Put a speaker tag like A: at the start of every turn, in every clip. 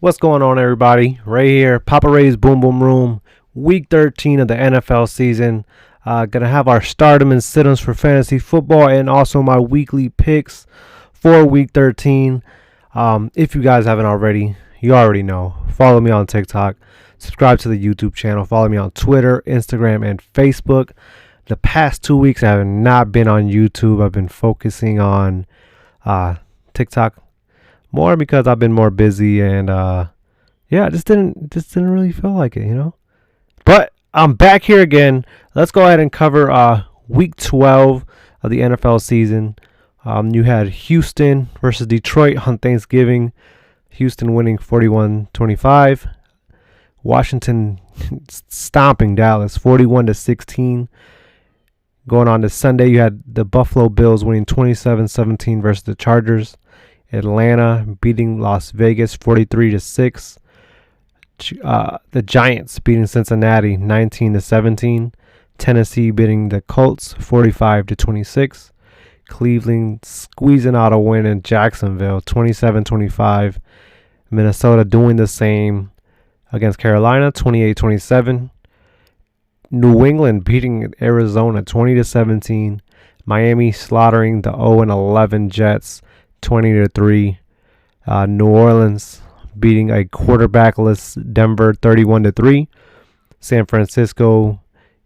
A: What's going on, everybody? Ray here, PapaReys Boom Boom Room, Week 13 of the NFL season. Gonna have our stardom and sit-ems for fantasy football and also my weekly picks for Week 13. If you guys haven't already, you already know. Follow me on TikTok, subscribe to the YouTube channel, follow me on Twitter, Instagram, and Facebook. The past 2 weeks I have not been on YouTube. I've been focusing on TikTok more because I've been more busy and I just didn't really feel like it, But I'm back here again. Let's go ahead and cover week 12 of the NFL season. You had Houston versus Detroit on Thanksgiving. Houston winning 41-25. Washington stomping Dallas 41-16. Going on to Sunday, you had the Buffalo Bills winning 27-17 versus the Chargers. Atlanta beating Las Vegas 43-6. The Giants beating Cincinnati 19-17. Tennessee beating the Colts 45-26. Cleveland squeezing out a win in Jacksonville 27-25. Minnesota doing the same against Carolina 28-27. New England beating Arizona 20-17. Miami slaughtering the 0-11 Jets 20-3. New Orleans beating a quarterbackless Denver 31-3. San Francisco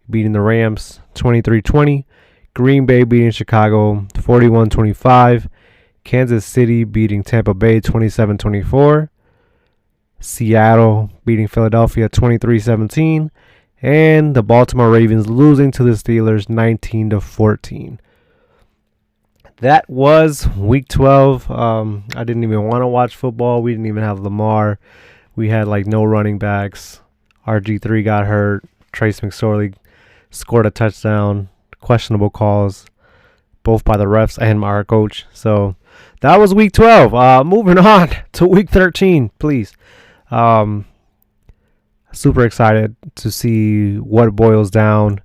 A: beating the Rams 23-20. Green Bay beating Chicago 41-25. Kansas City beating Tampa Bay 27-24. Seattle beating Philadelphia 23-17. And the Baltimore Ravens losing to the Steelers 19-14. That was week 12. I didn't even want to watch football. We didn't even have Lamar. We had no running backs. RG3 got hurt. Trace McSorley scored a touchdown. Questionable calls, both by the refs and our coach. So that was week 12. Moving on to week 13, please. Super excited to see what boils down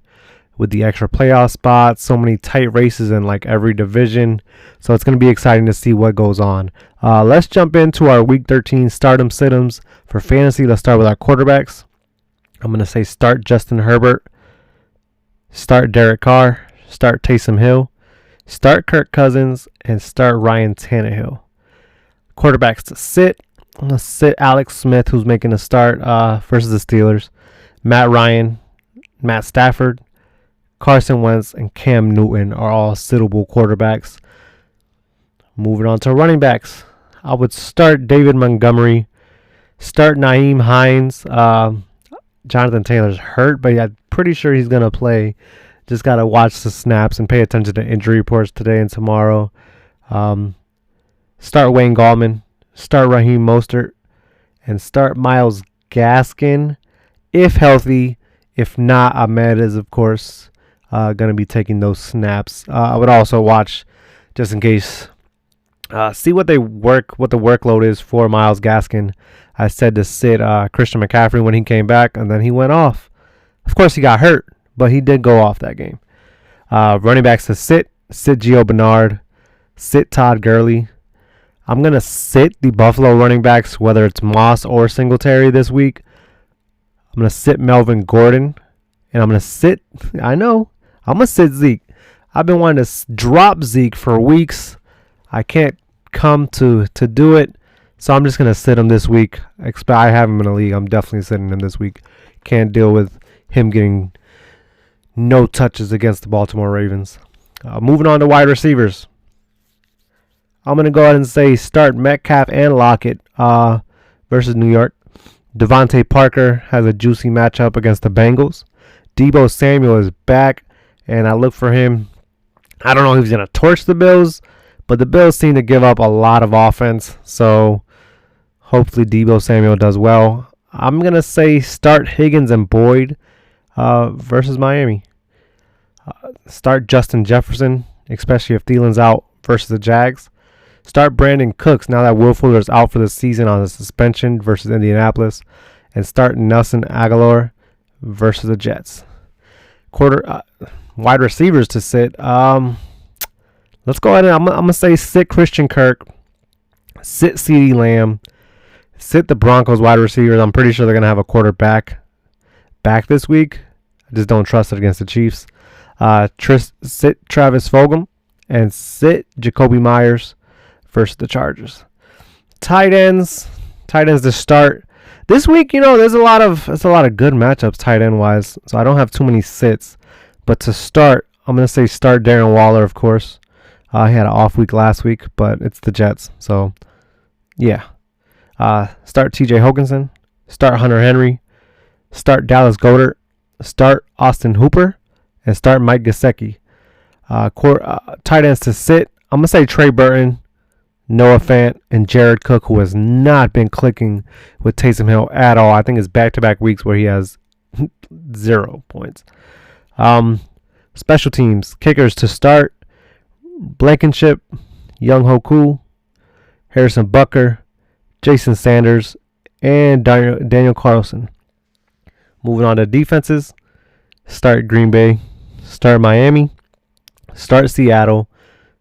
A: with the extra playoff spots. So many tight races in every division. So it's going to be exciting to see what goes on. Let's jump into our week 13 stardom sit-ems for fantasy. Let's start with our quarterbacks. I'm going to say start Justin Herbert, start Derek Carr, start Taysom Hill, start Kirk Cousins, and start Ryan Tannehill. Quarterbacks to sit. I'm going to sit Alex Smith, who's making a start versus the Steelers. Matt Ryan, Matt Stafford, Carson Wentz, and Cam Newton are all sittable quarterbacks. Moving on to running backs. I would start David Montgomery, start Nyheim Hines. Jonathan Taylor's hurt, but I'm pretty sure he's going to play. Just got to watch the snaps and pay attention to injury reports today and tomorrow. Start Wayne Gallman. Start Raheem Mostert, and start Myles Gaskin if healthy. If not, Ahmed is, of course, going to be taking those snaps. I would also watch, just in case, see what the workload is for Myles Gaskin. I said to sit Christian McCaffrey when he came back, and then he went off. Of course, he got hurt, but he did go off that game. Running backs to sit Gio Bernard, sit Todd Gurley. I'm going to sit the Buffalo running backs, whether it's Moss or Singletary this week. I'm going to sit Melvin Gordon. And I'm going to sit Zeke. I've been wanting to drop Zeke for weeks. I can't come to do it. So I'm just going to sit him this week. I have him in the league. I'm definitely sitting him this week. Can't deal with him getting no touches against the Baltimore Ravens. Moving on to wide receivers. I'm going to go ahead and say start Metcalf and Lockett versus New York. Devontae Parker has a juicy matchup against the Bengals. Deebo Samuel is back, and I look for him. I don't know if he's going to torch the Bills, but the Bills seem to give up a lot of offense, so hopefully Deebo Samuel does well. I'm going to say start Higgins and Boyd versus Miami. Start Justin Jefferson, especially if Thielen's out versus the Jags. Start Brandon Cooks now that Will Fuller's out for the season on a suspension versus Indianapolis. And start Nelson Aguilar versus the Jets. Wide receivers to sit. Let's go ahead and I'm going to say sit Christian Kirk, sit CeeDee Lamb, Sit the Broncos wide receivers. I'm pretty sure they're going to have a quarterback back this week. I just don't trust it against the Chiefs. Sit Travis Fulgham and sit Jacoby Myers versus the Chargers. Tight ends to start. This week, there's a lot of good matchups tight end wise, so I don't have too many sits. But to start, I'm gonna say start Darren Waller, of course. He had an off week last week, but it's the Jets, so yeah. Start T.J. Hockenson, start Hunter Henry, start Dallas Goedert, start Austin Hooper, and start Mike Gesicki. Tight ends to sit. I'm gonna say Trey Burton, Noah Fant, and Jared Cook, who has not been clicking with Taysom Hill at all. I think it's back-to-back weeks where he has 0 points. Special teams. Kickers to start. Blankenship, Young Hoku, Harrison Butker, Jason Sanders, and Daniel Carlson. Moving on to defenses. Start Green Bay. Start Miami. Start Seattle.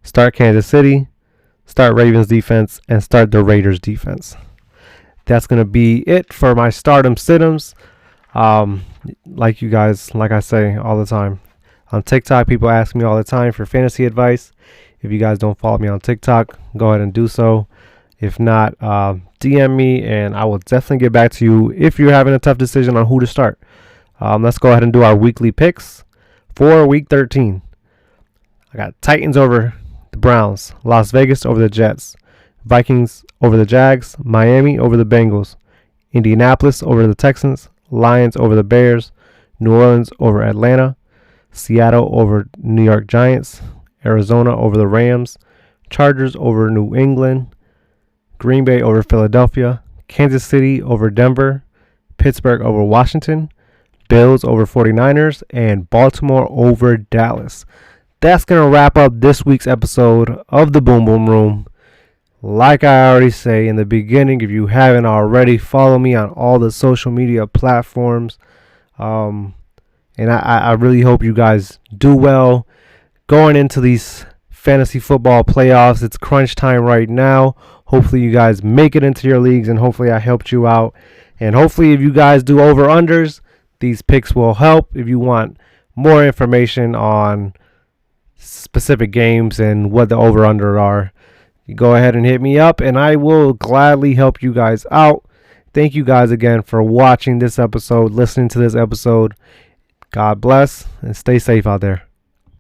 A: Start Kansas City. Start Ravens defense, and start the Raiders defense. That's going to be it for my stardom sit-ems. Like I say all the time. On TikTok, people ask me all the time for fantasy advice. If you guys don't follow me on TikTok, go ahead and do so. If not, DM me, and I will definitely get back to you if you're having a tough decision on who to start. Let's go ahead and do our weekly picks for Week 13. I got Titans over the Browns, Las Vegas over the Jets, Vikings over the Jags, Miami over the Bengals, Indianapolis over the Texans, Lions over the Bears, New Orleans over Atlanta, Seattle over New York Giants, Arizona over the Rams, Chargers over New England, Green Bay over Philadelphia, Kansas City over Denver, Pittsburgh over Washington, Bills over 49ers, and Baltimore over Dallas. That's going to wrap up this week's episode of the Boom Boom Room. Like I already say in the beginning, if you haven't already, follow me on all the social media platforms. And I really hope you guys do well going into these fantasy football playoffs. It's crunch time right now. Hopefully you guys make it into your leagues, and hopefully I helped you out. And hopefully if you guys do over-unders, these picks will help. If you want more information on specific games and what the over-under are, you go ahead and hit me up, and I will gladly help you guys out. Thank you guys again for watching this episode, listening to this episode. God bless, and stay safe out there.